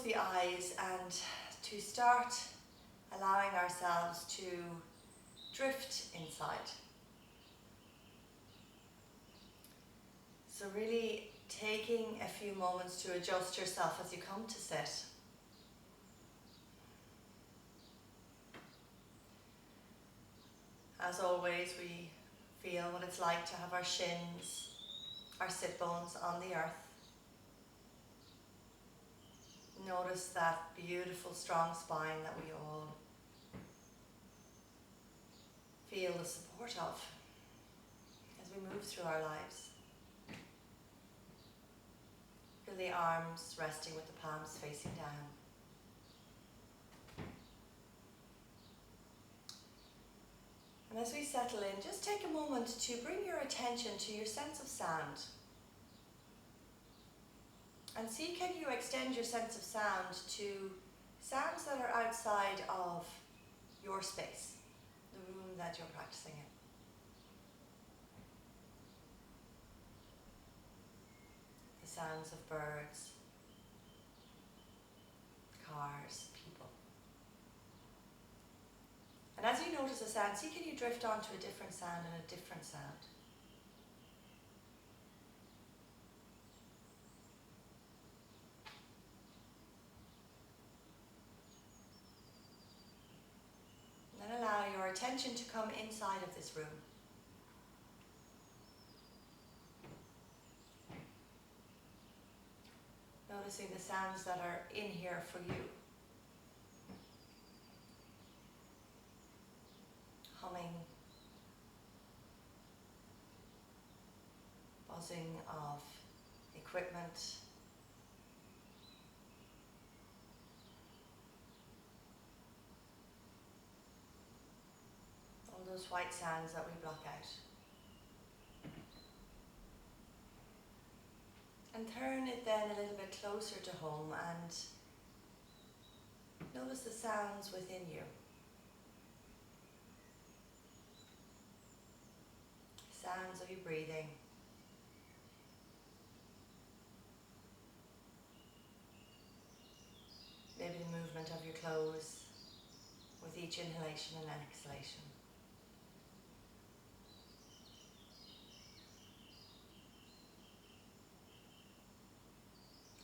the eyes and to start allowing ourselves to drift inside. So really taking a few moments to adjust yourself as you come to sit. As always, we feel what it's like to have our shins, our sit bones on the earth. Notice that beautiful, strong spine that we all feel the support of as we move through our lives. Feel the arms resting with the palms facing down. And as we settle in, just take a moment to bring your attention to your sense of sound. And see, can you extend your sense of sound to sounds that are outside of your space, the room that you're practicing in. The sounds of birds, cars, people. And as you notice a sound, see, can you drift onto a different sound and a different sound? And then allow your attention to come inside of this room. Noticing the sounds that are in here for you. Humming, buzzing of equipment, all those white sounds that we block out. And turn it then a little bit closer to home and notice the sounds within you. Sounds of you breathing. Maybe the movement of your clothes with each inhalation and exhalation.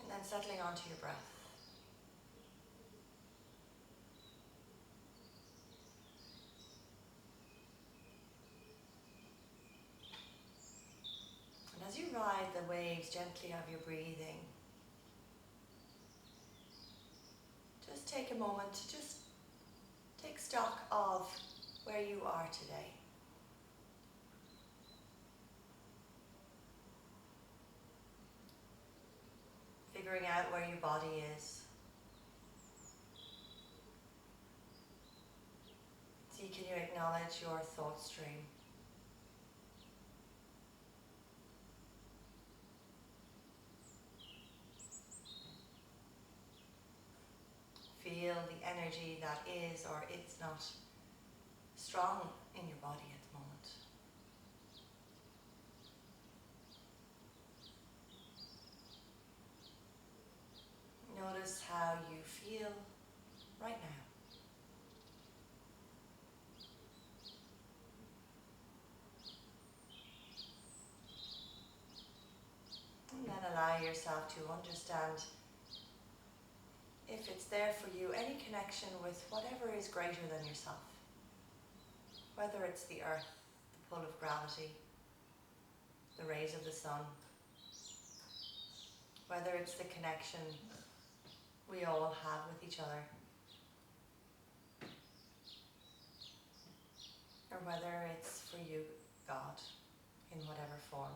And then settling onto your breath. And as you ride the waves gently of your breathing, just take a moment to just take stock of where you are today. Figuring out where your body is. See, can you acknowledge your thought stream? Feel the energy that is or is not strong in your body at the moment. Notice how you feel right now. And then allow yourself to understand, if it's there for you, any connection with whatever is greater than yourself. Whether it's the earth, the pull of gravity, the rays of the sun, whether it's the connection we all have with each other, or whether it's for you, God, in whatever form.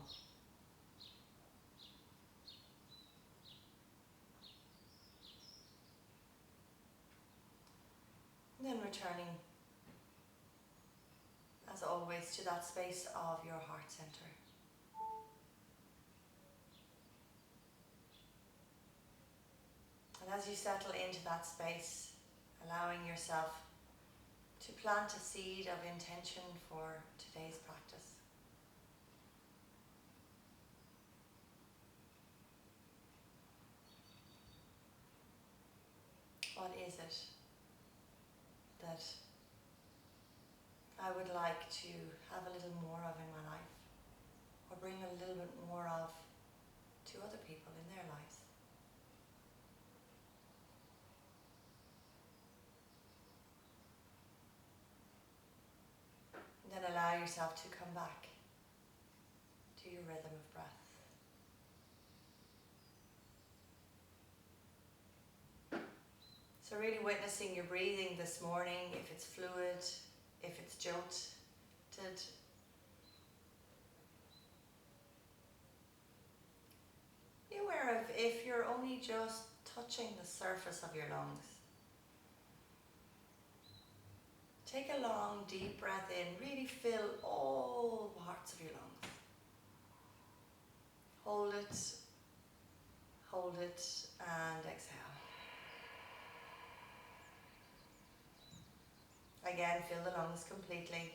And then returning, as always, to that space of your heart center. And as you settle into that space, allowing yourself to plant a seed of intention for today's practice. is it that I would like to have a little more of in my life, or bring a little bit more of to other people in their lives? And then allow yourself to come back to your rhythm of breath. So really witnessing your breathing this morning, if it's fluid, if it's jolted. Be aware of if you're only just touching the surface of your lungs. Take a long, deep breath in. Really fill all parts of your lungs. Hold it, and exhale. Again, fill the lungs completely.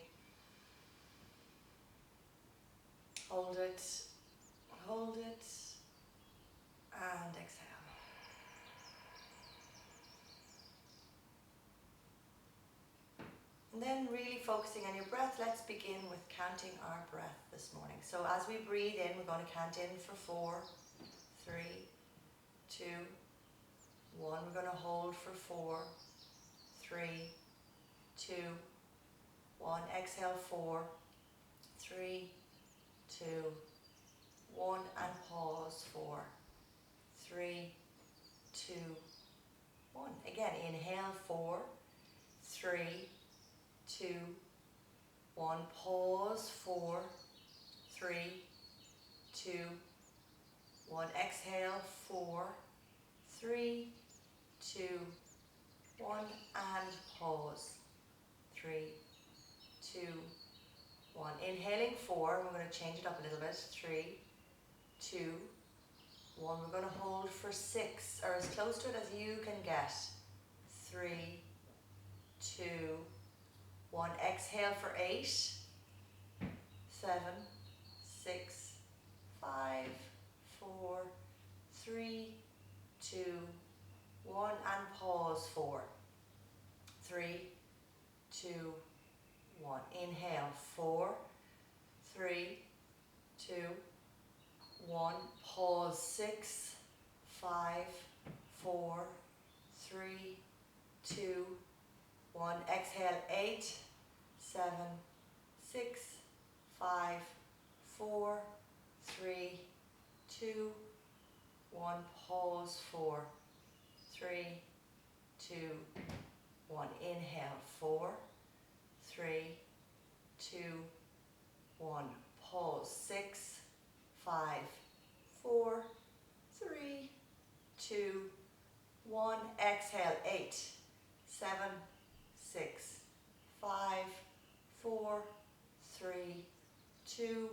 Hold it, and exhale. And then really focusing on your breath, let's begin with counting our breath this morning. So as we breathe in, we're going to count in for 4, 3, 2, 1. We're going to hold for 4, 3, 2, 1. Exhale, 4, 3, 2, 1. And pause, 4, 3, 2, 1. Again, inhale, 4, 3, 2, 1. Pause, 4, 3, 2, 1. Exhale, 4, 3, 2, 1. And pause, 3, 2, 1. Inhaling 4, and we're going to change it up a little bit. 3, 2, 1. We're going to hold for 6, or as close to it as you can get. 3, 2, 1. Exhale for 8, 7, 6, 5, 4, 3, 2, 1. And pause, 4, 3, 2, 1. Inhale, 4, 3, 2, 1. Pause, 6, 5, 4, 3, 2, 1. Exhale, 8, 7, 6, 5, 4, 3, 2, 1. Pause, 4, 3, 2, 1. Inhale, 4, 3, 2, 1. Pause, 6, 5, 4, 3, 2, 1. Exhale, 8, 7, 6, 5, 4, 3, 2,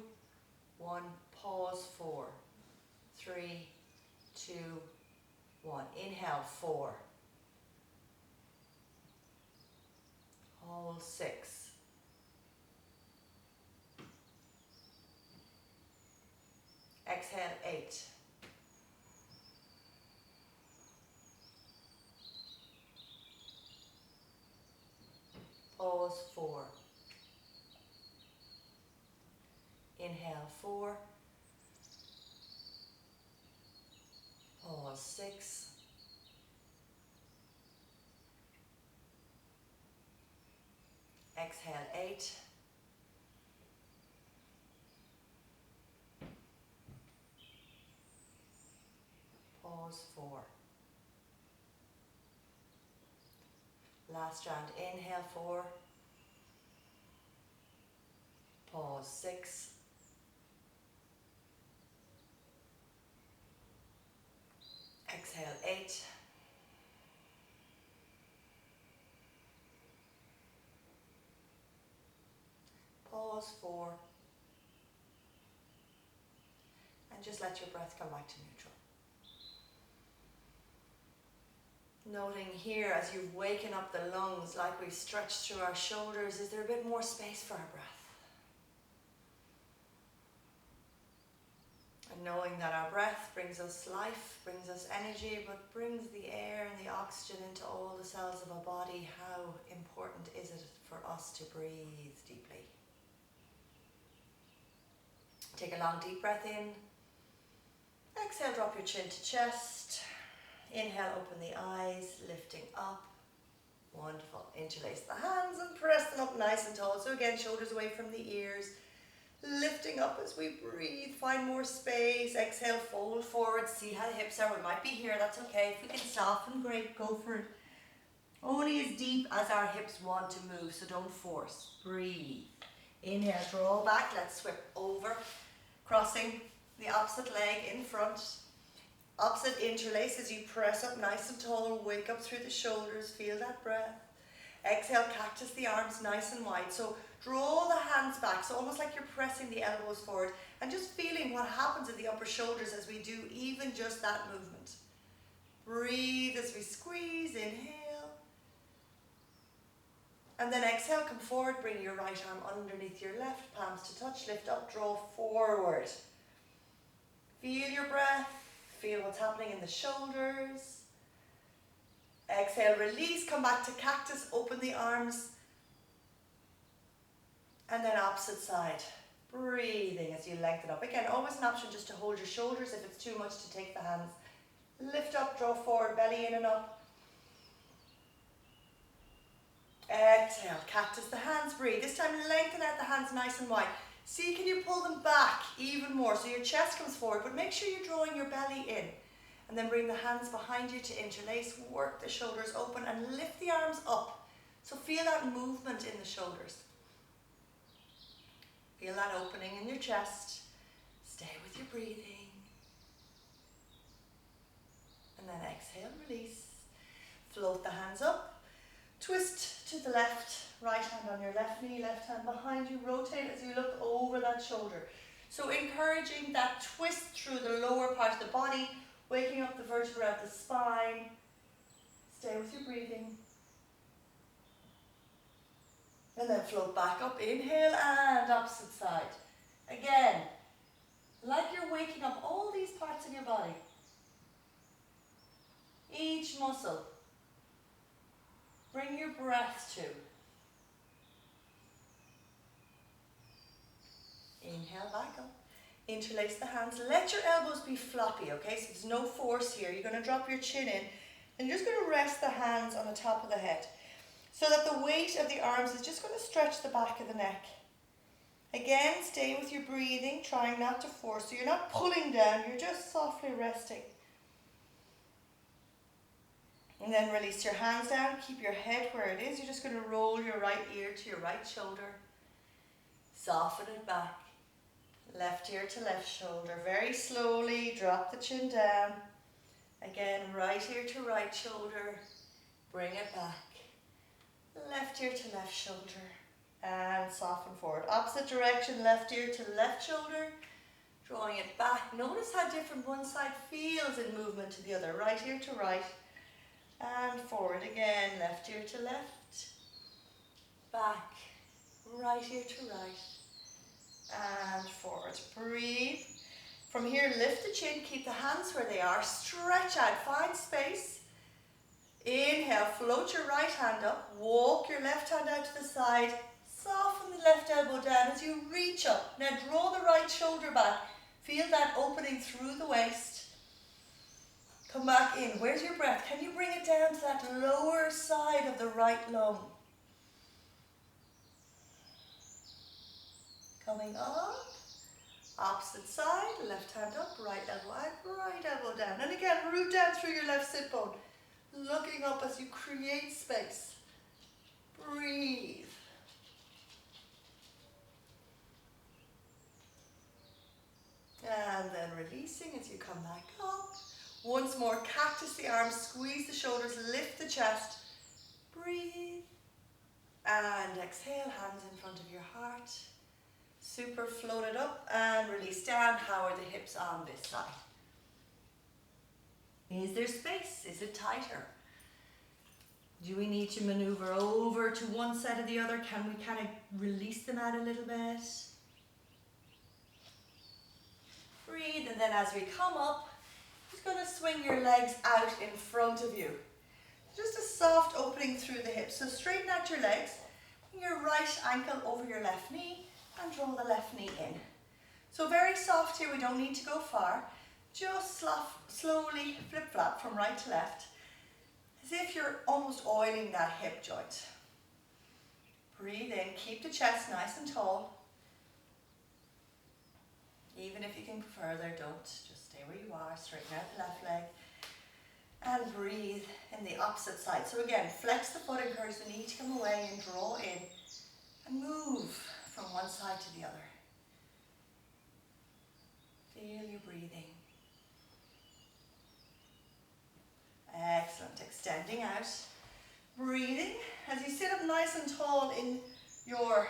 1. Pause, 4, 3, 2, 1. Inhale, 4. Hold, 6. Exhale, 8. Pause, 4. Inhale, 4. Pause, 6. Exhale, 8. Pause, 4. Last round, inhale, 4. Pause, 6. Exhale, 8. Pause, 4. And just let your breath come back to neutral. Noting here as you've waken up the lungs, like we've stretched through our shoulders, is there a bit more space for our breath? And knowing that our breath brings us life, brings us energy, but brings the air and the oxygen into all the cells of our body. How important is it for us to breathe deeply? Take a long deep breath in. Exhale, drop your chin to chest. Inhale, open the eyes, lifting up. Wonderful. Interlace the hands and press them up nice and tall. So again, shoulders away from the ears. Lifting up as we breathe. Find more space. Exhale, fold forward. See how the hips are. We might be here. That's okay. If we can soften, great. Go for it. Only as deep as our hips want to move. So don't force. Breathe. Inhale, draw back. Let's swip over. Crossing the opposite leg in front. Opposite interlace as you press up nice and tall. Wake up through the shoulders. Feel that breath. Exhale, cactus the arms nice and wide. So draw the hands back. So almost like you're pressing the elbows forward. And just feeling what happens in the upper shoulders as we do even just that movement. Breathe as we squeeze. Inhale. And then exhale, come forward. Bring your right arm underneath your left. Palms to touch. Lift up, draw forward. Feel your breath. Feel what's happening in the shoulders. Exhale, release, come back to cactus, open the arms. And then opposite side. Breathing as you lengthen up. Again, always an option just to hold your shoulders if it's too much to take the hands. Lift up, draw forward, belly in and up. Exhale, cactus the hands, breathe. This time lengthen out the hands nice and wide. See, can you pull them back even more so your chest comes forward, but make sure you're drawing your belly in. And then bring the hands behind you to interlace, work the shoulders open and lift the arms up. So feel that movement in the shoulders. Feel that opening in your chest. Stay with your breathing. And then exhale, release. Float the hands up. Twist to the left. Right hand on your left knee, left hand behind you. Rotate as you look over that shoulder. So encouraging that twist through the lower part of the body, waking up the vertebra of the spine. Stay with your breathing. And then float back up. Inhale and opposite side. Again, like you're waking up all these parts in your body. Each muscle. Bring your breath to. Inhale, back up. Interlace the hands. Let your elbows be floppy, okay? So there's no force here. You're going to drop your chin in. And you're just going to rest the hands on the top of the head. So that the weight of the arms is just going to stretch the back of the neck. Again, stay with your breathing, trying not to force. So you're not pulling down, you're just softly resting. And then release your hands down. Keep your head where it is. You're just going to roll your right ear to your right shoulder. Soften it back. Left ear to left shoulder. Very slowly, drop the chin down. Again, right ear to right shoulder. Bring it back. Left ear to left shoulder. And soften forward. Opposite direction, left ear to left shoulder. Drawing it back. Notice how different one side feels in movement to the other. Right ear to right. And forward again. Left ear to left. Back. Right ear to right. And forward. Breathe. From here, lift the chin. Keep the hands where they are. Stretch out. Find space. Inhale. Float your right hand up. Walk your left hand out to the side. Soften the left elbow down as you reach up. Now draw the right shoulder back. Feel that opening through the waist. Come back in. Where's your breath? Can you bring it down to that lower side of the right lung? Coming up. Opposite side. Left hand up. Right elbow out. Right elbow down. And again, root down through your left sit bone. Looking up as you create space. Breathe. And then releasing as you come back up. Once more, cactus the arms, squeeze the shoulders, lift the chest. Breathe. And exhale, hands in front of your heart. Super, float it up and release down. How are the hips on this side? Is there space? Is it tighter? Do we need to maneuver over to one side or the other? Can we kind of release them out a little bit? Breathe, and then as we come up, just going to swing your legs out in front of you. Just a soft opening through the hips. So straighten out your legs, bring your right ankle over your left knee, and draw the left knee in. So very soft here, we don't need to go far. Just slowly flip-flop from right to left, as if you're almost oiling that hip joint. Breathe in, keep the chest nice and tall. Even if you can further, don't. Just stay where you are, straighten out the left leg. And breathe in the opposite side. So again, flex the foot, encourage the knee to come away and draw in. And move from one side to the other. Feel your breathing. Excellent. Extending out. Breathing as you sit up nice and tall in your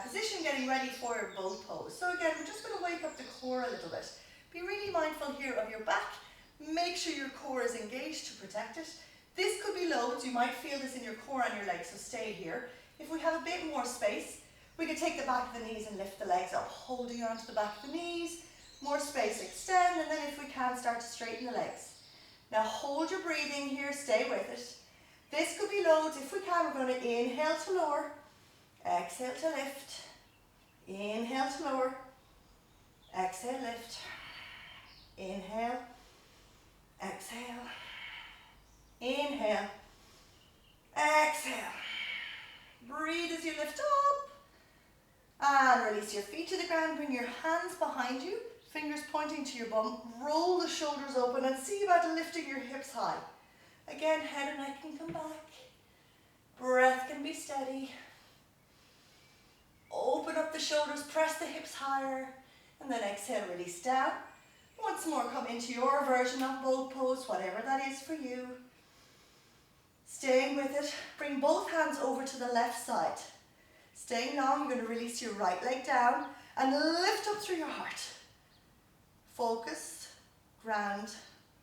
position, getting ready for your boat pose. So again, we're just going to wake up the core a little bit. Be really mindful here of your back. Make sure your core is engaged to protect it. This could be loads. You might feel this in your core and your legs, so stay here. If we have a bit more space, we could take the back of the knees and lift the legs up, holding onto the back of the knees. More space, extend, and then if we can, start to straighten the legs. Now hold your breathing here, stay with it. This could be loads. If we can, we're going to inhale to lower, exhale to lift, inhale to lower, exhale, lift, inhale, exhale, inhale, exhale. Breathe as you lift up and release your feet to the ground. Bring your hands behind you, fingers pointing to your bum. Roll the shoulders open and see about lifting your hips high. Again, head and neck can come back. Breath can be steady. Open up the shoulders, press the hips higher, and then exhale, release down. Once more, come into your version of boat pose, whatever that is for you. Staying with it, bring both hands over to the left side. Staying long, you're going to release your right leg down and lift up through your heart. Focus, ground,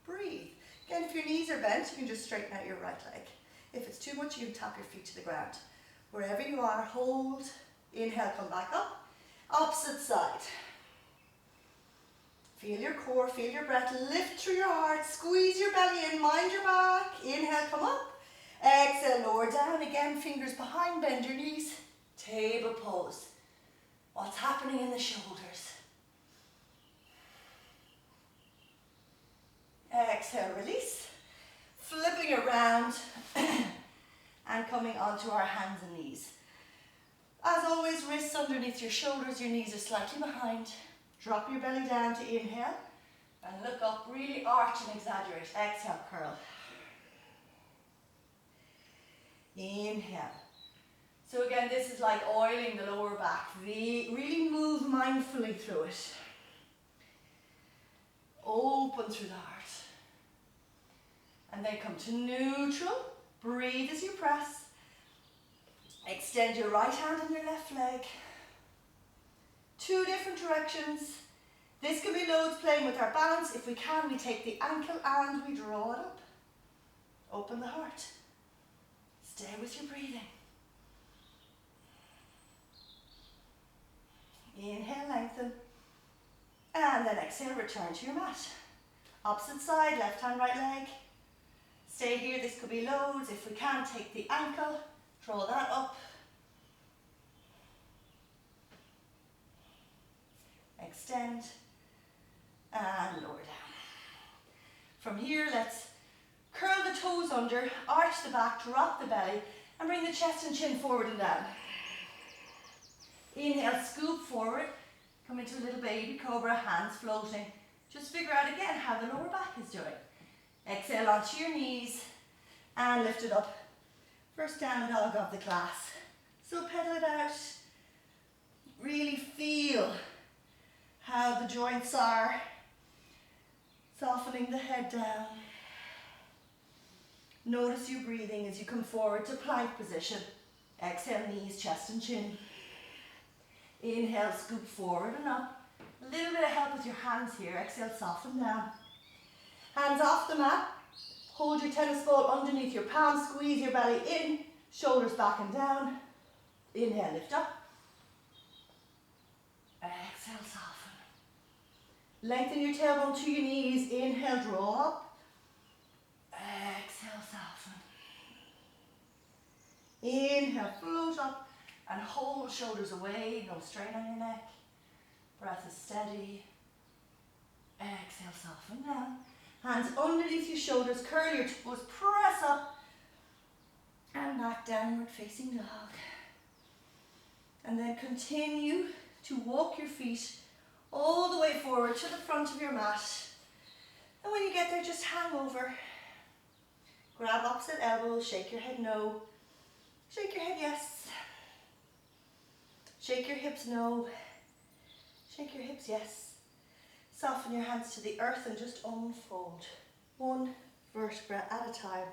breathe. Again, if your knees are bent, you can just straighten out your right leg. If it's too much, you can tap your feet to the ground. Wherever you are, hold. Inhale, come back up. Opposite side. Feel your core, feel your breath. Lift through your heart, squeeze your belly in, mind your back. Inhale, come up. Exhale, lower down. Again, fingers behind, bend your knees. Table pose. What's happening in the shoulders? Exhale, release. Flipping around and coming onto our hands and knees. As always, wrists underneath your shoulders, your knees are slightly behind. Drop your belly down to inhale and look up, really arch and exaggerate. Exhale, curl. Inhale. So again, this is like oiling the lower back. Really move mindfully through it. Open through the heart. And then come to neutral. Breathe as you press. Extend your right hand and your left leg. Two different directions. This could be loads, playing with our balance. If we can, we take the ankle and we draw it up. Open the heart. Stay with your breathing. Inhale, lengthen. And then exhale, return to your mat. Opposite side, left hand, right leg. Stay here, this could be loads. If we can, take the ankle, draw that up. Extend and lower down. From here, let's curl the toes under, arch the back, drop the belly, and bring the chest and chin forward and down. Inhale, scoop forward, come into a little baby cobra, hands floating. Just figure out again how the lower back is doing. Exhale onto your knees and lift it up. First down dog of the class. So pedal it out. Really feel how the joints are. Softening the head down. Notice your breathing as you come forward to plank position. Exhale, knees, chest and chin. Inhale, scoop forward and up. A little bit of help with your hands here. Exhale, soften down. Hands off the mat. Hold your tennis ball underneath your palm. Squeeze your belly in. Shoulders back and down. Inhale, lift up. Exhale, soften. Lengthen your tailbone to your knees. Inhale, draw up. Exhale, soften. Inhale, float up and hold shoulders away. No strain on your neck. Breath is steady. Exhale, soften down. Hands underneath your shoulders. Curl your toes. Press up. And back, downward facing dog. And then continue to walk your feet all the way forward to the front of your mat. And when you get there, just hang over. Grab opposite elbows, shake your head no. Shake your head yes. Shake your hips no. Shake your hips yes. Soften your hands to the earth and just unfold. One vertebra at a time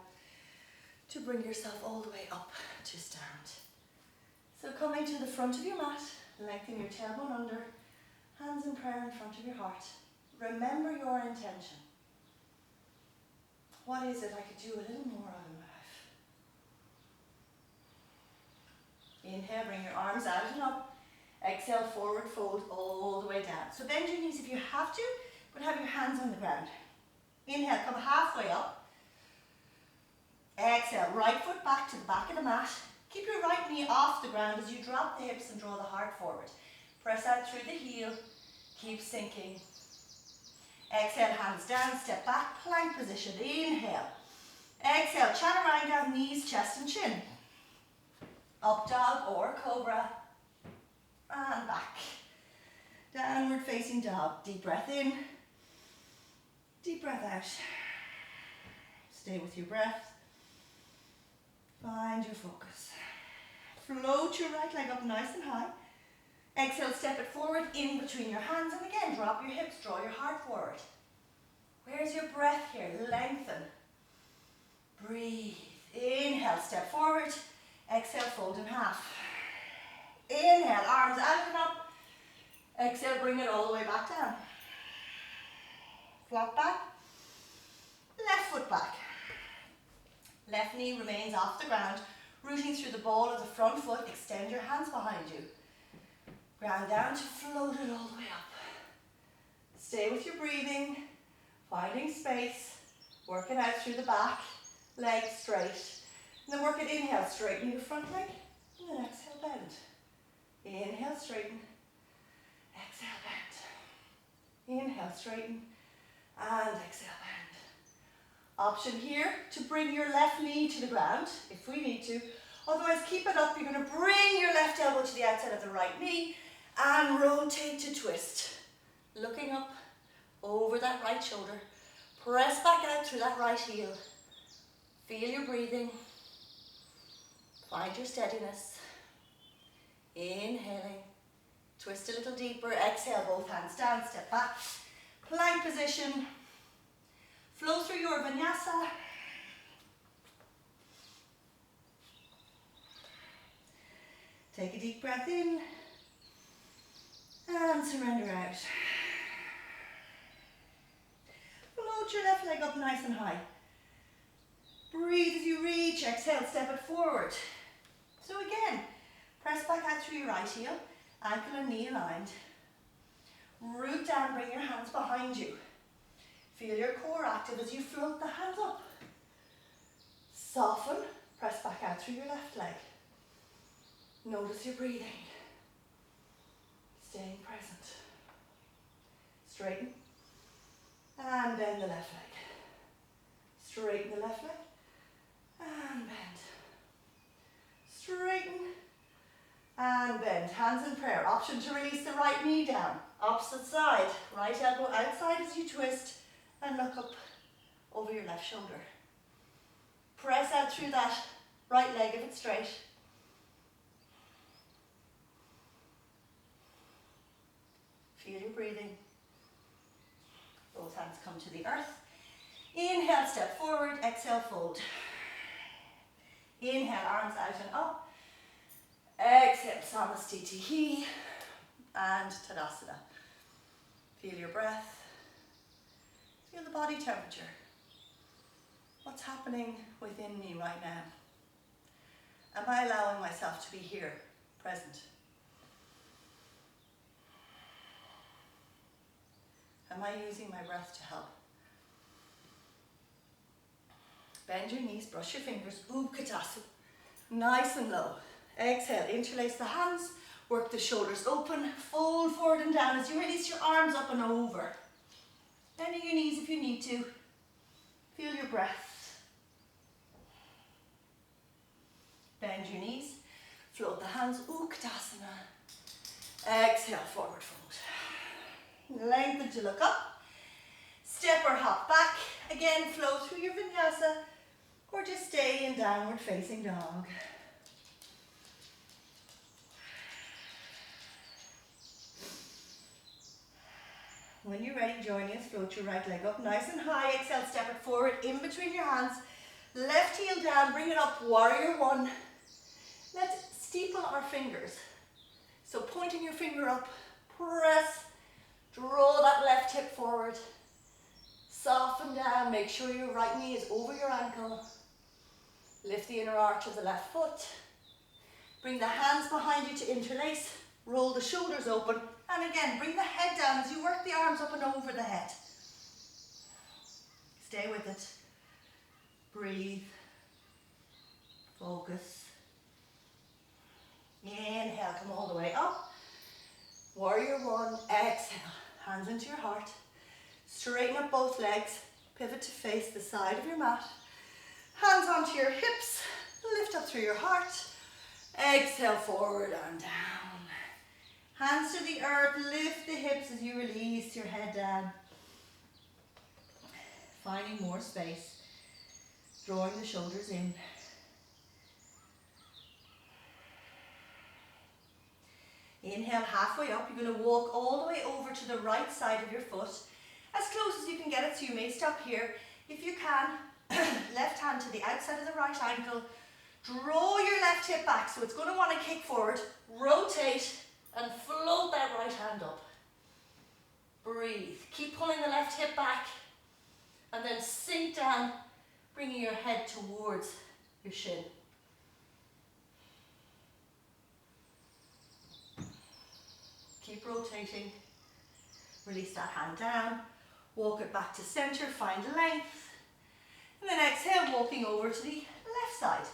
to bring yourself all the way up to stand. So coming to the front of your mat, lengthen your tailbone under, hands in prayer in front of your heart. Remember your intention. What is it I could do a little more of in my life? Inhale, bring your arms out and up. Exhale, forward fold all the way down. So bend your knees if you have to, but have your hands on the ground. Inhale, come halfway up. Exhale, right foot back to the back of the mat. Keep your right knee off the ground as you drop the hips and draw the heart forward. Press out through the heel. Keep sinking. Exhale, hands down, step back, plank position. Inhale. Exhale, chaturanga, knees, chest and chin. Up dog or cobra. And back. Downward facing dog. Deep breath in. Deep breath out. Stay with your breath. Find your focus. Float your right leg up nice and high. Exhale, step it forward in between your hands. And again, drop your hips, draw your heart forward. Where's your breath here? Lengthen. Breathe. Inhale, step forward. Exhale, fold in half. Inhale, arms out and up. Exhale, bring it all the way back down. Flop back. Left foot back. Left knee remains off the ground, rooting through the ball of the front foot. Extend your hands behind you. Ground down to float it all the way up. Stay with your breathing, finding space. Work it out through the back, legs straight. And then work it, inhale, straighten your front leg. And then exhale, bend. Inhale, straighten. Exhale, bend. Inhale, straighten. And exhale, bend. Option here to bring your left knee to the ground, if we need to. Otherwise, keep it up. You're going to bring your left elbow to the outside of the right knee and rotate to twist. Looking up over that right shoulder. Press back out through that right heel. Feel your breathing. Find your steadiness. Inhaling. Twist a little deeper. Exhale, both hands down, step back. Plank position. Flow through your vinyasa. Take a deep breath in and surrender out. Float your left leg up nice and high. Breathe as you reach. Exhale, step it forward. So again, press back out through your right heel, ankle and knee aligned. Root down, bring your hands behind you. Feel your core active as you float the hands up. Soften, press back out through your left leg. Notice your breathing. Staying present. Straighten. And bend the left leg. Straighten the left leg. And bend. Straighten. And bend. Hands in prayer. Option to release the right knee down. Opposite side. Right elbow outside as you twist. And look up over your left shoulder. Press out through that right leg if it's straight. Feel your breathing. Both hands come to the earth. Inhale, step forward. Exhale, fold. Inhale, arms out and up. Exhale, Samastitihi and Tadasana. Feel your breath. Feel the body temperature. What's happening within me right now? Am I allowing myself to be here, present? Am I using my breath to help? Bend your knees, brush your fingers, Utkatasana. Nice and low. Exhale, interlace the hands, work the shoulders open, fold forward and down as you release your arms up and over. Bending your knees if you need to. Feel your breath. Bend your knees, float the hands, Utkatasana. Exhale, forward fold. Lengthen to look up. Step or hop back. Again, flow through your vinyasa or just stay in downward facing dog. When you're ready, join us. Float your right leg up nice and high. Exhale, step it forward in between your hands. Left heel down, bring it up, warrior one. Let's steeple our fingers. So pointing your finger up, press, draw that left hip forward. Soften down, make sure your right knee is over your ankle. Lift the inner arch of the left foot. Bring the hands behind you to interlace. Roll the shoulders open. And again, bring the head down as you work the arms up and over the head. Stay with it. Breathe. Focus. Inhale, come all the way up. Warrior one, exhale. Hands into your heart. Straighten up both legs. Pivot to face the side of your mat. Hands onto your hips. Lift up through your heart. Exhale, forward and down. Hands to the earth, lift the hips as you release your head down. Finding more space, drawing the shoulders in. Inhale, halfway up. You're going to walk all the way over to the right side of your foot, as close as you can get it, so you may stop here. If you can, left hand to the outside of the right ankle. Draw your left hip back, so it's going to want to kick forward. Rotate and float that right hand up. Breathe. Keep pulling the left hip back and then sink down, bringing your head towards your shin. Keep rotating. Release that hand down. Walk it back to center, find length. And then exhale, walking over to the left side.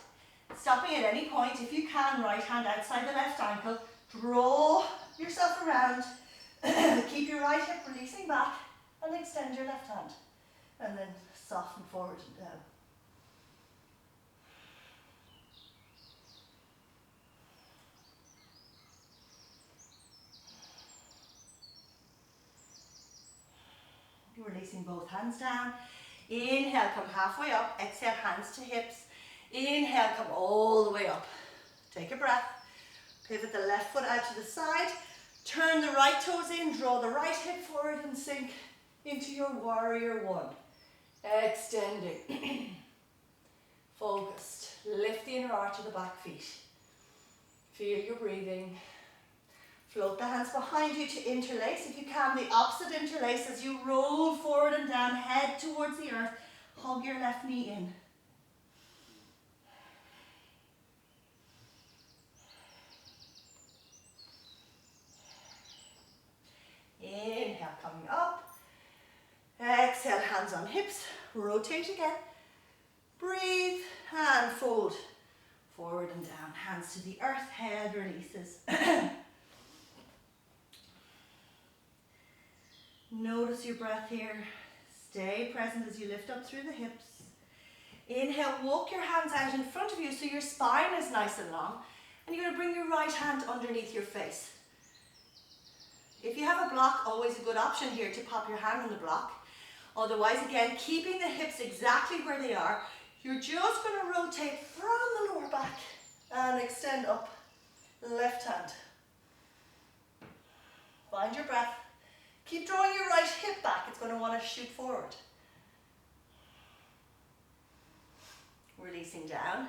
Stopping at any point, if you can, right hand outside the left ankle. Draw yourself around. Keep your right hip releasing back and extend your left hand. And then soften forward and down. Releasing both hands down. Inhale, come halfway up. Exhale, hands to hips. Inhale, come all the way up. Take a breath. Pivot the left foot out to the side. Turn the right toes in. Draw the right hip forward and sink into your warrior one. Extending. Focused. Lift the inner arch of the back feet. Feel your breathing. Float the hands behind you to interlace. If you can, the opposite interlace as you roll forward and down, head towards the earth. Hug your left knee in. Inhale, coming up. Exhale, hands on hips. Rotate again. Breathe and fold. Forward and down, hands to the earth, head releases. Notice your breath here. Stay present as you lift up through the hips. Inhale, walk your hands out in front of you so your spine is nice and long. And you're going to bring your right hand underneath your face. If you have a block, always a good option here to pop your hand on the block. Otherwise, again, keeping the hips exactly where they are, you're just going to rotate from the lower back and extend up. Left hand. Find your breath. Keep drawing your right hip back. It's going to want to shoot forward. Releasing down.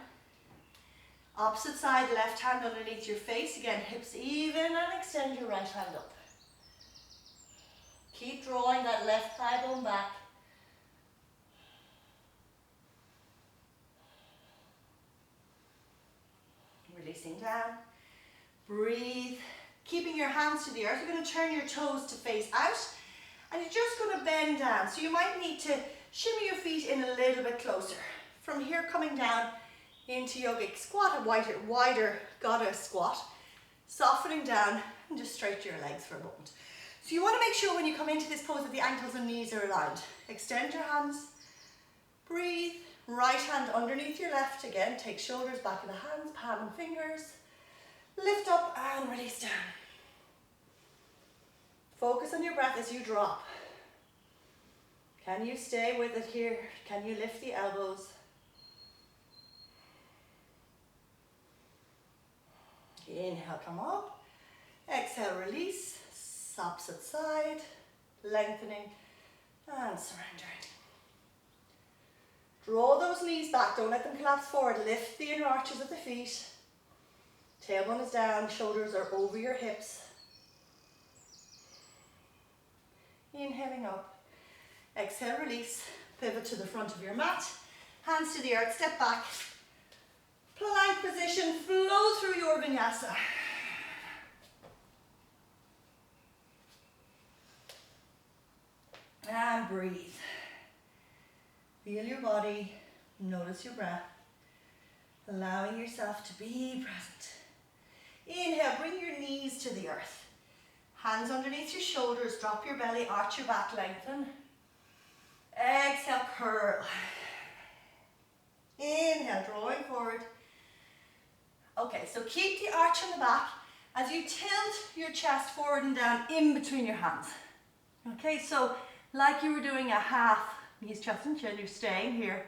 Opposite side, left hand underneath your face. Again, hips even and extend your right hand up. Keep drawing that left thigh bone back. Releasing down. Breathe. Keeping your hands to the earth. You're going to turn your toes to face out And you're just going to bend down. So you might need to shimmy your feet in a little bit closer. From here, coming down into yogic squat, a wider goddess squat. Softening down and just straighten your legs for a moment. So you want to make sure when you come into this pose that the ankles and knees are aligned. Extend your hands. Breathe. Right hand underneath your left. Again, take shoulders back of the hands, palm and fingers. Lift up and release down. Focus on your breath as you drop. Can you stay with it here? Can you lift the elbows? Inhale, come up. Exhale, release. Opposite side. Lengthening and surrendering. Draw those knees back. Don't let them collapse forward. Lift the inner arches of the feet. Tailbone is down. Shoulders are over your hips. Inhaling up. Exhale, release. Pivot to the front of your mat. Hands to the earth. Step back. Plank position. Flow through your vinyasa. And breathe. Feel your body. Notice your breath. Allowing yourself to be present. Inhale, bring your knees to the earth. Hands underneath your shoulders, drop your belly, arch your back, lengthen. Exhale, curl. Inhale, drawing forward. Okay, so keep the arch on the back as you tilt your chest forward and down in between your hands. Okay, so like you were doing a half knees, chest and chin, you're staying here.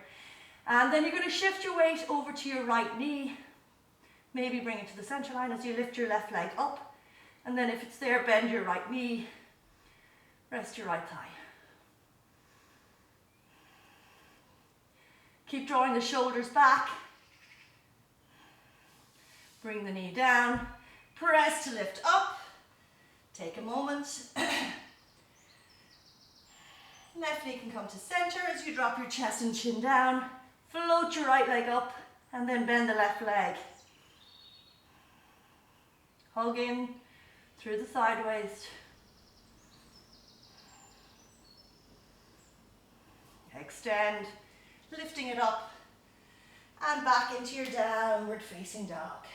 And then you're going to shift your weight over to your right knee. Maybe bring it to the center line as you lift your left leg up. And then if it's there, bend your right knee. Rest your right thigh. Keep drawing the shoulders back. Bring the knee down. Press to lift up. Take a moment. Left knee can come to center as you drop your chest and chin down. Float your right leg up and then bend the left leg. Hug in through the side waist. Extend, lifting it up and back into your downward facing dog.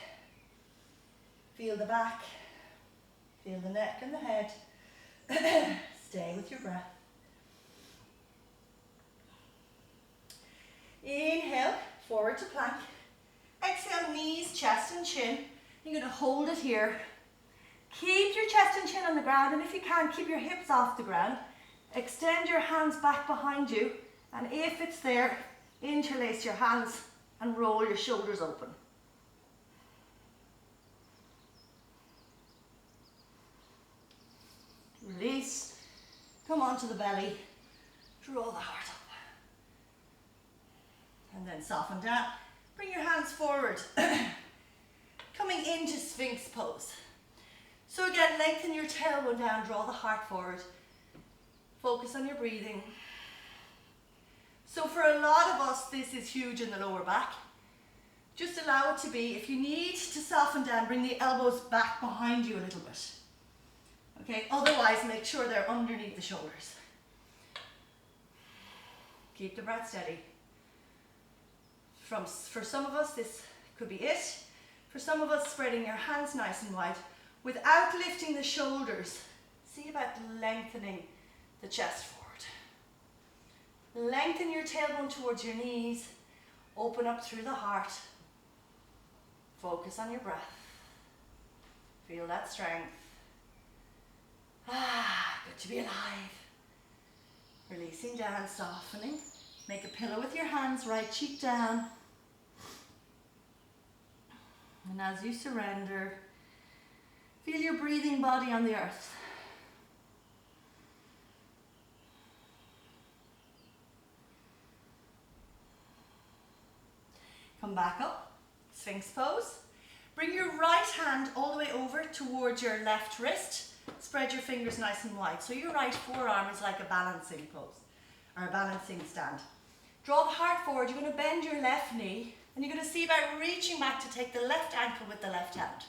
Feel the back, feel the neck and the head. Stay with your breath. Inhale, forward to plank. Exhale, knees, chest and chin. You're going to hold it here. Keep your chest and chin on the ground, and if you can, keep your hips off the ground. Extend your hands back behind you, and if it's there, interlace your hands and roll your shoulders open. Release. Come onto the belly. Draw the heart up. And then soften down. Bring your hands forward. Coming into Sphinx pose. So again, lengthen your tailbone down, draw the heart forward. Focus on your breathing. So for a lot of us, this is huge in the lower back. Just allow it to be. If you need to soften down, bring the elbows back behind you a little bit. Okay, otherwise make sure they're underneath the shoulders. Keep the breath steady. For some of us, this could be it. For some of us, spreading your hands nice and wide without lifting the shoulders. See about lengthening the chest forward. Lengthen your tailbone towards your knees. Open up through the heart. Focus on your breath. Feel that strength. Good to be alive. Releasing down, softening. Make a pillow with your hands, right cheek down. And as you surrender, feel your breathing body on the earth. Come back up, Sphinx pose. Bring your right hand all the way over towards your left wrist. Spread your fingers nice and wide. So your right forearm is like a balancing pose, or a balancing stand. Draw the heart forward. You're going to bend your left knee, and you're going to see about reaching back to take the left ankle with the left hand.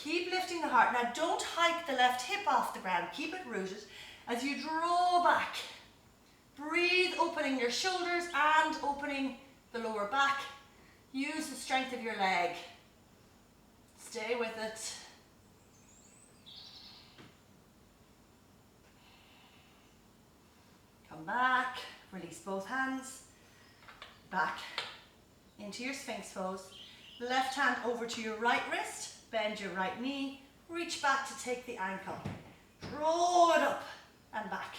Keep lifting the heart. Now don't hike the left hip off the ground. Keep it rooted, As you draw back, breathe, opening your shoulders and opening the lower back. Use the strength of your leg. Stay with it. Come back, release both hands. Back into your Sphinx pose. Left hand over to your right wrist, bend your right knee, reach back to take the ankle. Draw it up and back.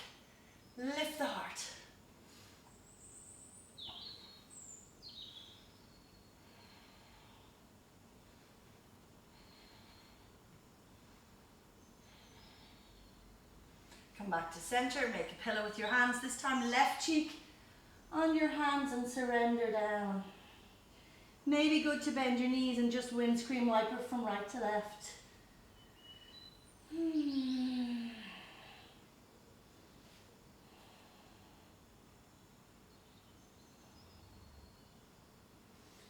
Lift the heart. Come back to center, make a pillow with your hands. This time left cheek on your hands and surrender down. Maybe good to bend your knees and just windscreen wiper from right to left.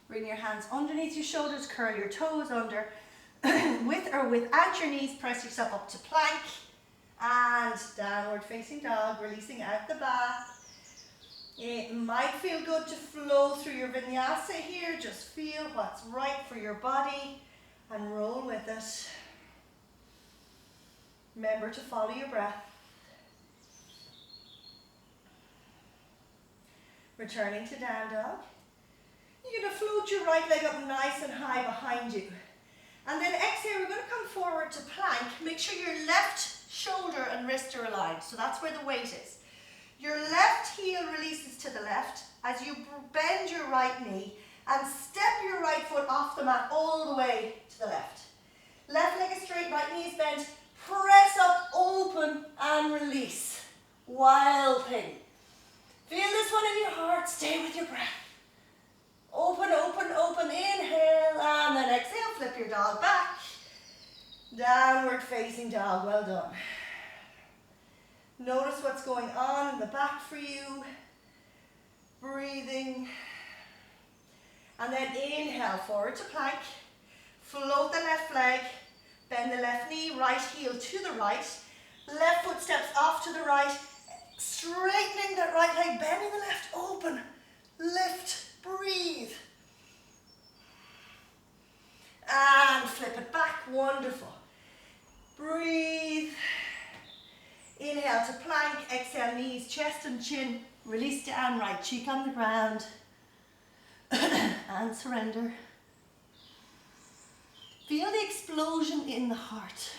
Bring your hands underneath your shoulders, curl your toes under. With or without your knees, press yourself up to plank. And downward facing dog, releasing out the back. It might feel good to flow through your vinyasa here. Just feel what's right for your body and roll with it. Remember to follow your breath. Returning to down dog. You're going to float your right leg up nice and high behind you. And then exhale, we're going to come forward to plank. Make sure your left shoulder and wrist are aligned. So that's where the weight is. Your left heel releases to the left as you bend your right knee and step your right foot off the mat all the way to the left. Left leg is straight, right knee is bent. Press up, open and release. Wild thing. Feel this one in your heart. Stay with your breath. Open, open, open. Inhale and then exhale. Flip your dog back. Downward facing dog. Well done. Notice what's going on in the back for you. Breathing. And then inhale, forward to plank. Float the left leg. Bend the left knee, right heel to the right. Left foot steps off to the right. Straightening that right leg, bending the left, open. Lift, breathe. And flip it back, wonderful. Breathe. Inhale to plank, exhale knees, chest and chin. Release down, right cheek on the ground. And surrender. Feel the explosion in the heart.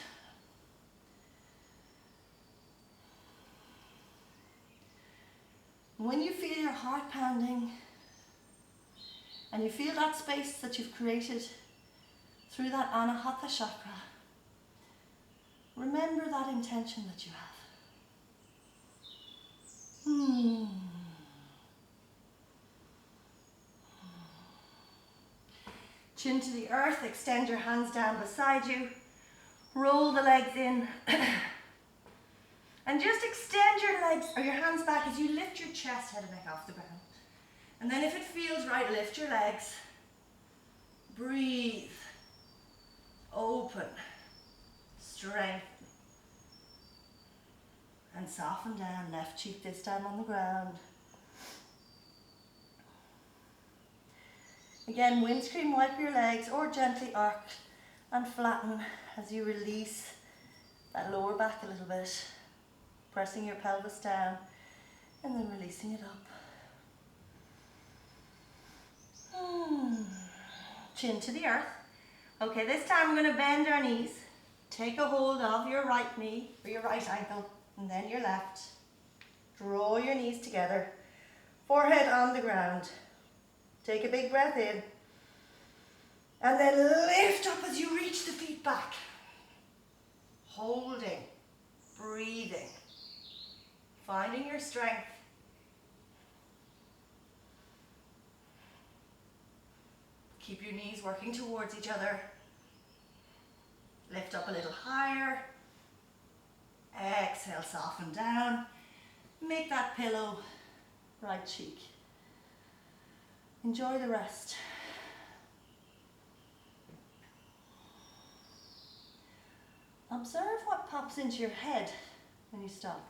When you feel your heart pounding and you feel that space that you've created through that Anahata chakra, remember that intention that you have. Chin to the earth, extend your hands down beside you, roll the legs in, and just extend your legs or your hands back as you lift your chest, head and neck off the ground. And then if it feels right, lift your legs, breathe, open, strengthen, and soften down, left cheek this time on the ground. Again, windscreen wipe your legs or gently arc and flatten as you release that lower back a little bit, pressing your pelvis down and then releasing it up. Chin to the earth. Okay, this time we're going to bend our knees. Take a hold of your right knee or your right ankle and then your left. Draw your knees together, forehead on the ground. Take a big breath in and then lift up as you reach the feet back. Holding, breathing, finding your strength. Keep your knees working towards each other. Lift up a little higher. Exhale, soften down. Make that pillow right cheek. Enjoy the rest. Observe what pops into your head when you stop.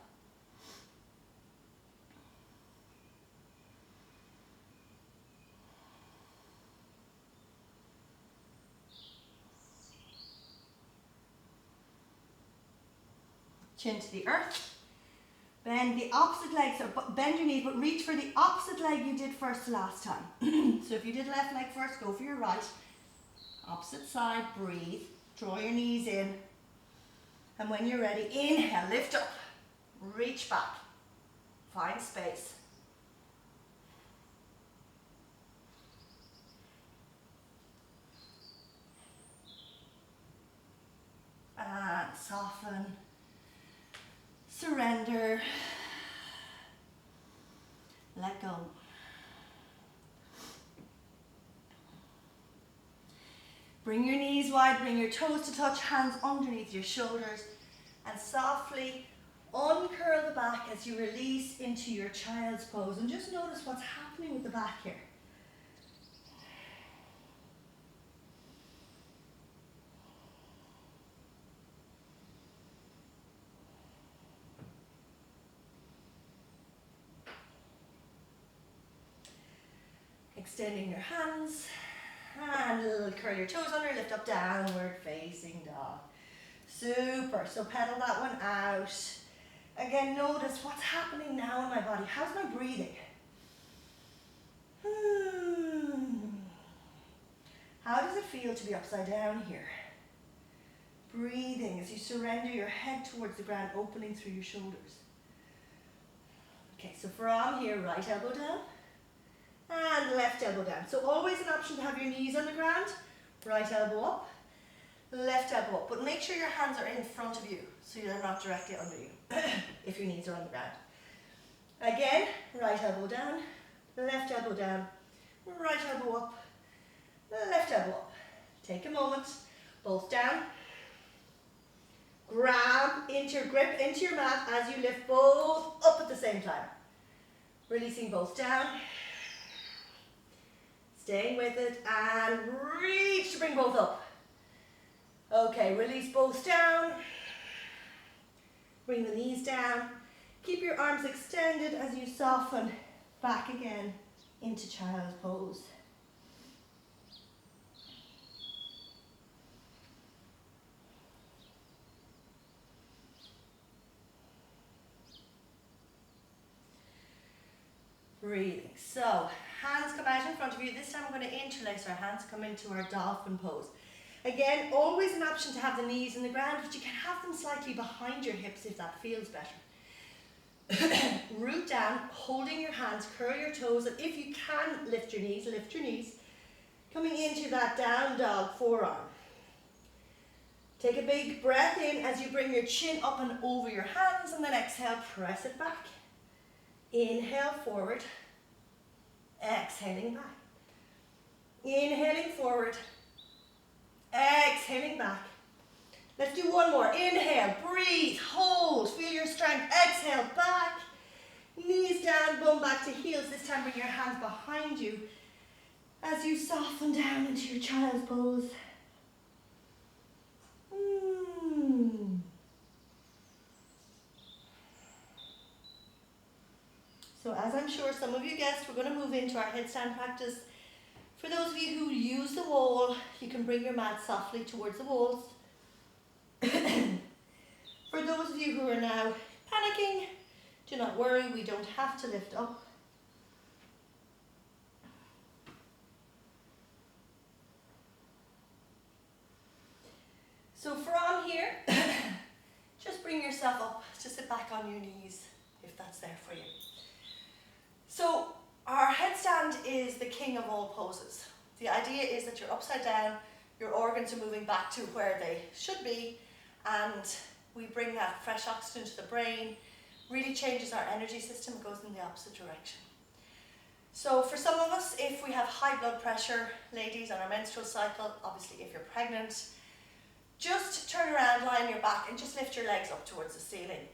chin to the earth. Bend the opposite leg, so bend your knees, but reach for the opposite leg you did first to last time. So if you did left leg first, go for your right. Opposite side, breathe. Draw your knees in. And when you're ready, inhale, lift up. Reach back. Find space. And soften. Surrender. Let go. Bring your knees wide, bring your toes to touch, hands underneath your shoulders, and softly uncurl the back as you release into your child's pose. And just notice what's happening with the back here. Extending your hands, and curl your toes under, lift up, downward facing dog. Super, so pedal that one out. Again, notice what's happening now in my body. How's my breathing? How does it feel to be upside down here? Breathing as you surrender your head towards the ground, opening through your shoulders. Okay, so from here, right elbow down. And left elbow down. So always an option to have your knees on the ground. Right elbow up, left elbow up. But make sure your hands are in front of you so they're not directly under you if your knees are on the ground. Again, right elbow down, left elbow down, right elbow up, left elbow up. Take a moment, both down. Grab into your grip, into your mat as you lift both up at the same time. Releasing both down. Staying with it and reach to bring both up. Okay, release both down. Bring the knees down. Keep your arms extended as you soften back again into child's pose. Breathing. So, hands come out in front of you. This time we're going to interlace our hands, come into our dolphin pose. Again, always an option to have the knees in the ground, but you can have them slightly behind your hips if that feels better. Root down, holding your hands, curl your toes, and if you can lift your knees, lift your knees. Coming into that down dog forearm. Take a big breath in as you bring your chin up and over your hands, and then exhale, press it back. Inhale forward, exhaling back. Inhaling forward, exhaling back. Let's do one more. Inhale, breathe, hold, feel your strength. Exhale, back. Knees down, bum back to heels. This time bring your hands behind you as you soften down into your child's pose. So as I'm sure some of you guessed, we're going to move into our headstand practice. For those of you who use the wall, you can bring your mat softly towards the walls. For those of you who are now panicking, do not worry, we don't have to lift up. So from here, just bring yourself up to sit back on your knees, if that's there for you. So our headstand is the king of all poses. The idea is that you're upside down, your organs are moving back to where they should be, and we bring that fresh oxygen to the brain, really changes our energy system, goes in the opposite direction. So for some of us, if we have high blood pressure, ladies, on our menstrual cycle, obviously if you're pregnant, just turn around, lie on your back, and just lift your legs up towards the ceiling.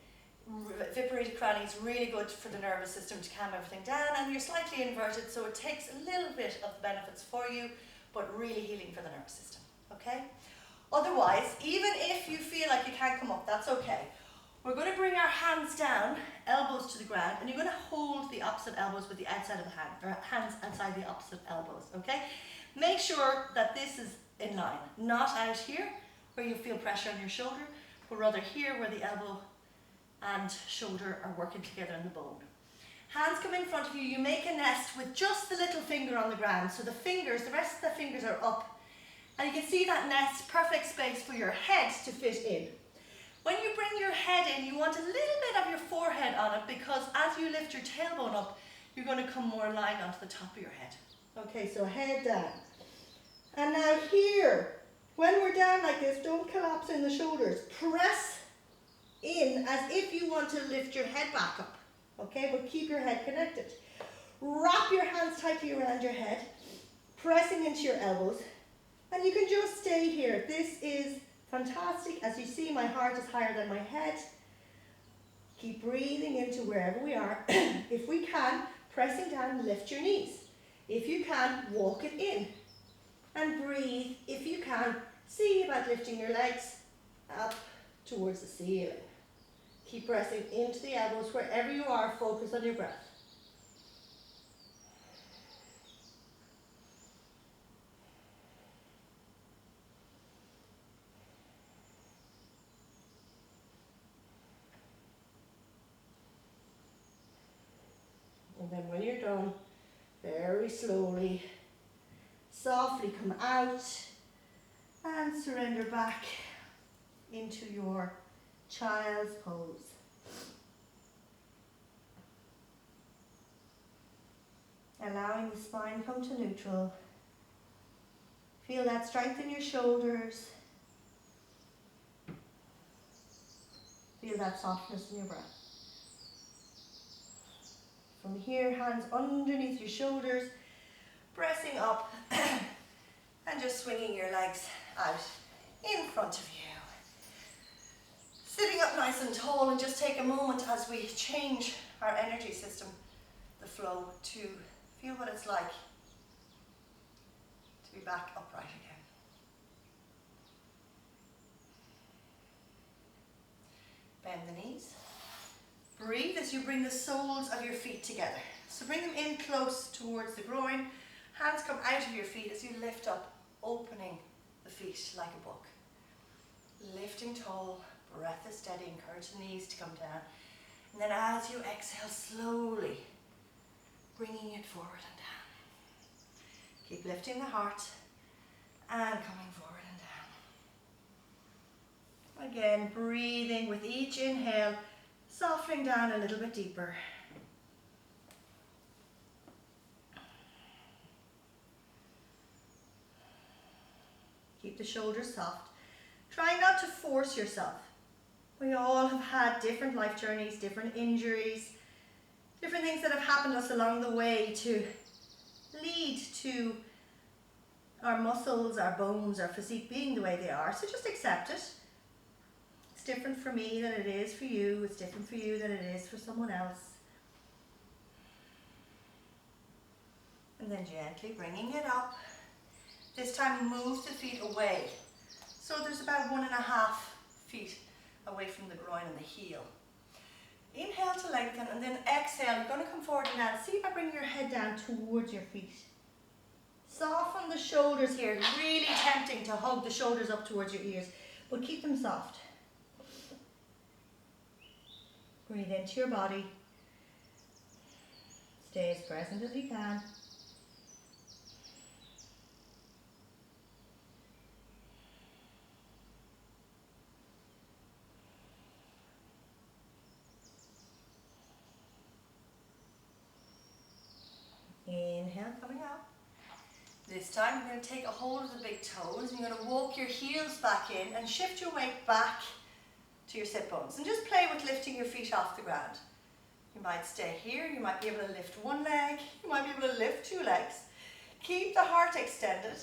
Viparita Karani is really good for the nervous system to calm everything down, and you're slightly inverted, so it takes a little bit of the benefits for you, but really healing for the nervous system, okay? Otherwise, even if you feel like you can't come up, that's okay. We're going to bring our hands down, elbows to the ground, and you're going to hold the opposite elbows with the outside of the hand, or hands outside the opposite elbows, okay? Make sure that this is in line, not out here where you feel pressure on your shoulder, but rather here where the elbow and shoulder are working together in the bone. Hands come in front of you. You make a nest with just the little finger on the ground. So the fingers, the rest of the fingers are up. And you can see that nest, perfect space for your head to fit in. When you bring your head in, you want a little bit of your forehead on it, because as you lift your tailbone up, you're going to come more aligned onto the top of your head. Okay, so head down. And now here, when we're down like this, don't collapse in the shoulders. Press in as if you want to lift your head back up. Okay, but keep your head connected. Wrap your hands tightly around your head, pressing into your elbows. And you can just stay here. This is fantastic. As you see, my heart is higher than my head. Keep breathing into wherever we are. If we can, pressing down, lift your knees. If you can, walk it in. And breathe. If you can, see about lifting your legs up towards the ceiling. Keep pressing into the elbows. Wherever you are, focus on your breath. And then when you're done, very slowly, softly come out and surrender back into your child's pose. Allowing the spine come to neutral. Feel that strength in your shoulders. Feel that softness in your breath. From here, hands underneath your shoulders, pressing up and just swinging your legs out in front of you. Sitting up nice and tall, and just take a moment as we change our energy system, the flow, to feel what it's like to be back upright again. Bend the knees. Breathe as you bring the soles of your feet together. So bring them in close towards the groin. Hands come out of your feet as you lift up, opening the feet like a book. Lifting tall, breath is steady, encourage the knees to come down. And then as you exhale, slowly bringing it forward and down. Keep lifting the heart and coming forward and down. Again, breathing with each inhale, softening down a little bit deeper. Keep the shoulders soft. Try not to force yourself. We all have had different life journeys, different injuries, different things that have happened to us along the way to lead to our muscles, our bones, our physique being the way they are. So just accept it. It's different for me than it is for you. It's different for you than it is for someone else. And then gently bringing it up. This time move the feet away. So there's about 1.5 feet away from the groin and the heel. Inhale to lengthen, and then exhale. You're going to come forward and down. See by bringing your head down towards your feet. Soften the shoulders here. Really tempting to hug the shoulders up towards your ears, but keep them soft. Breathe into your body. Stay as present as you can. Inhale, coming up. This time you're going to take a hold of the big toes and you're going to walk your heels back in and shift your weight back to your sit bones. And just play with lifting your feet off the ground. You might stay here, you might be able to lift one leg, you might be able to lift 2 legs. Keep the heart extended.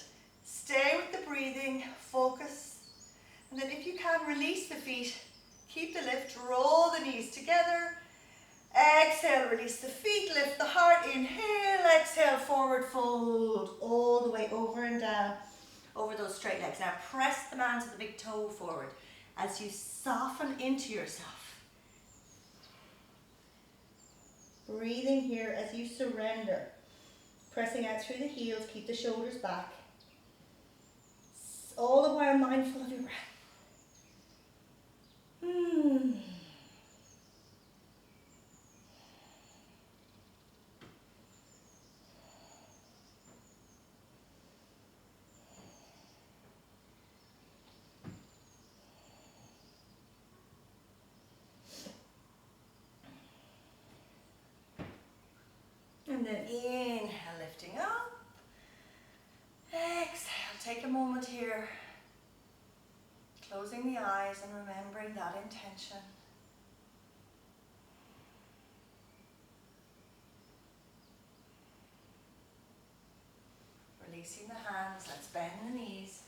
Stay with the breathing, focus. And then if you can, release the feet. Keep the lift, roll the knees together. Exhale, release the feet, lift the heart, inhale, exhale, forward fold, all the way over and down, over those straight legs. Now press the man to the big toe forward as you soften into yourself. Breathing here as you surrender, pressing out through the heels, keep the shoulders back, all the while mindful of your breath. then inhale, lifting up. Exhale, take a moment here, closing the eyes and remembering that intention. Releasing the hands, let's bend the knees.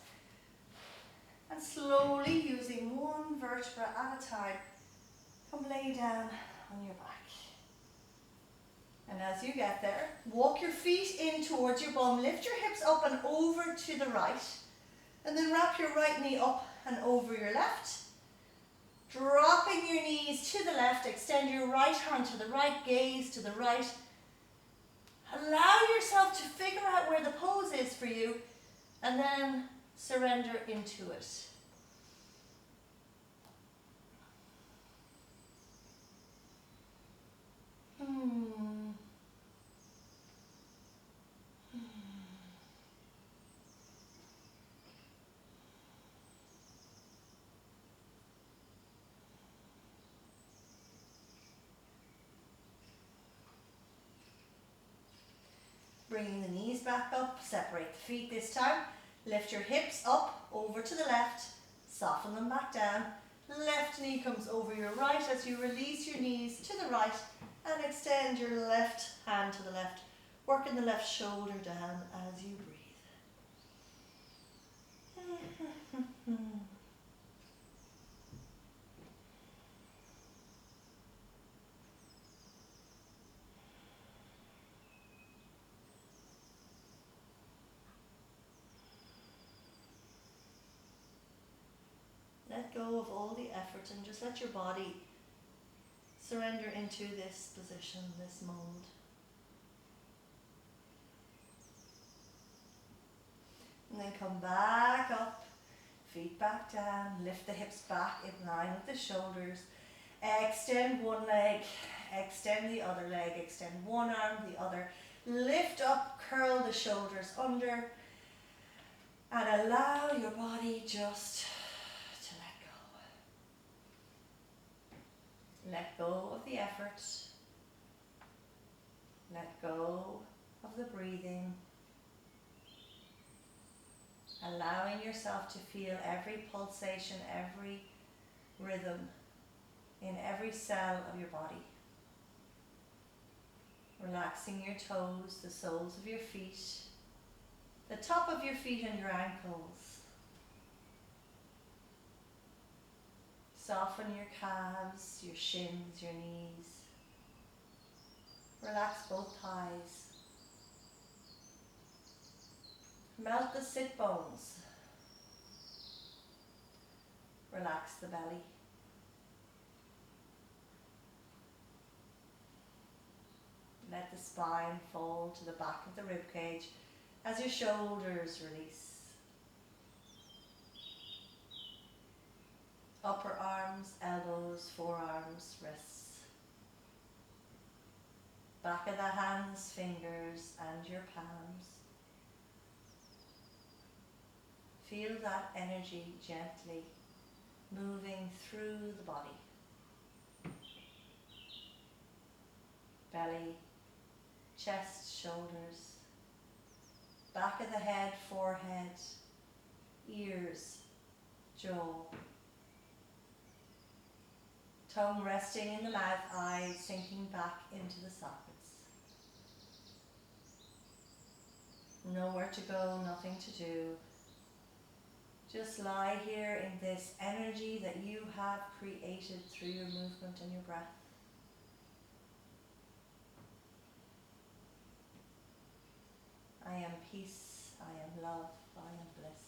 And slowly, using one vertebra at a time, come lay down on your back. And as you get there, walk your feet in towards your bum, lift your hips up and over to the right, and then wrap your right knee up and over your left. Dropping your knees to the left, extend your right hand to the right, gaze to the right. Allow yourself to figure out where the pose is for you, and then surrender into it. Bringing the knees back up, separate the feet this time. Lift your hips up, over to the left, soften them back down. Left knee comes over your right as you release your knees to the right and extend your left hand to the left, working the left shoulder down as you breathe. Let go of all the effort and just let your body surrender into this position, this mode. And then come back up, feet back down, lift the hips back in line with the shoulders. Extend one leg, extend the other leg, extend one arm, the other. Lift up, curl the shoulders under, and allow your body just to let go. Let go of the effort. Let go of the breathing. Allowing yourself to feel every pulsation, every rhythm in every cell of your body. Relaxing your toes, the soles of your feet, the top of your feet and your ankles. Soften your calves, your shins, your knees. Relax both thighs. Melt the sit bones. Relax the belly. Let the spine fall to the back of the rib cage as your shoulders release. Upper arms, elbows, forearms, wrists. Back of the hands, fingers, and your palms. Feel that energy gently moving through the body. Belly, chest, shoulders, back of the head, forehead, ears, jaw. Tongue resting in the mouth, eyes sinking back into the sockets. Nowhere to go, nothing to do. Just lie here in this energy that you have created through your movement and your breath. I am peace, I am love, I am bliss.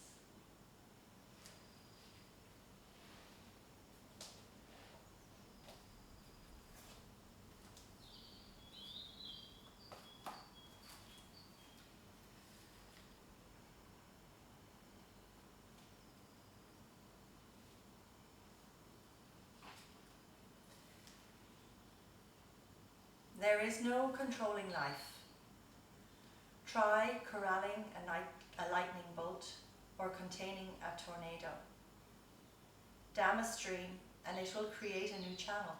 There is no controlling life. Try corralling a lightning bolt or containing a tornado. Dam a stream and it will create a new channel.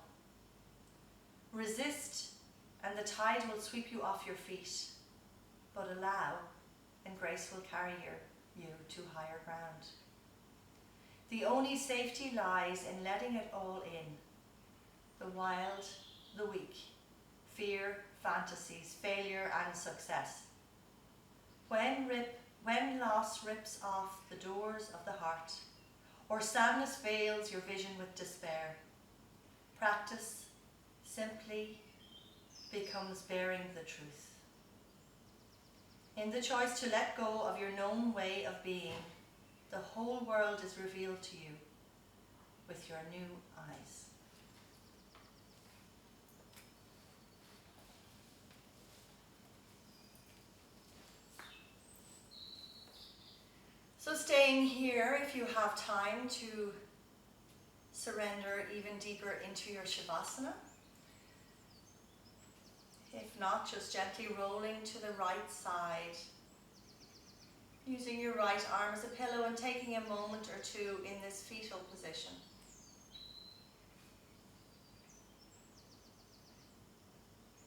Resist and the tide will sweep you off your feet, but allow, and grace will carry you to higher ground. The only safety lies in letting it all in. The wild, the weak, fear, fantasies, failure and success. When loss rips off the doors of the heart, or sadness veils your vision with despair, practice simply becomes bearing the truth. In the choice to let go of your known way of being, the whole world is revealed to you with your new eyes. So staying here, if you have time to surrender even deeper into your Shavasana. If not, just gently rolling to the right side, using your right arm as a pillow and taking a moment or two in this fetal position.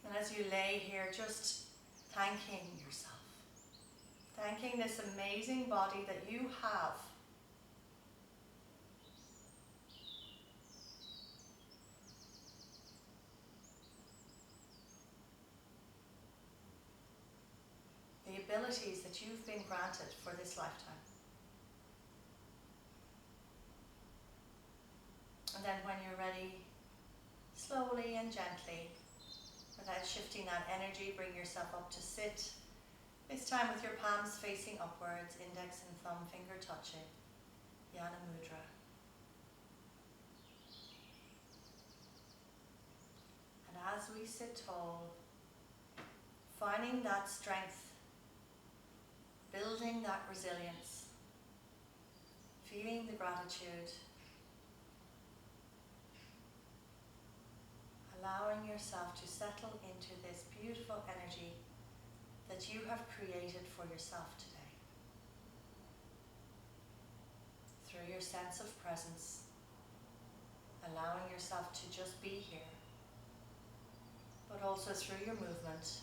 And as you lay here, just thanking yourself. Thanking this amazing body that you have. The abilities that you've been granted for this lifetime. And then when you're ready, slowly and gently, without shifting that energy, bring yourself up to sit. This time with your palms facing upwards, index and thumb finger touching, Jnana Mudra. And as we sit tall, finding that strength, building that resilience, feeling the gratitude, allowing yourself to settle into this beautiful energy that you have created for yourself today. Through your sense of presence, allowing yourself to just be here, but also through your movement,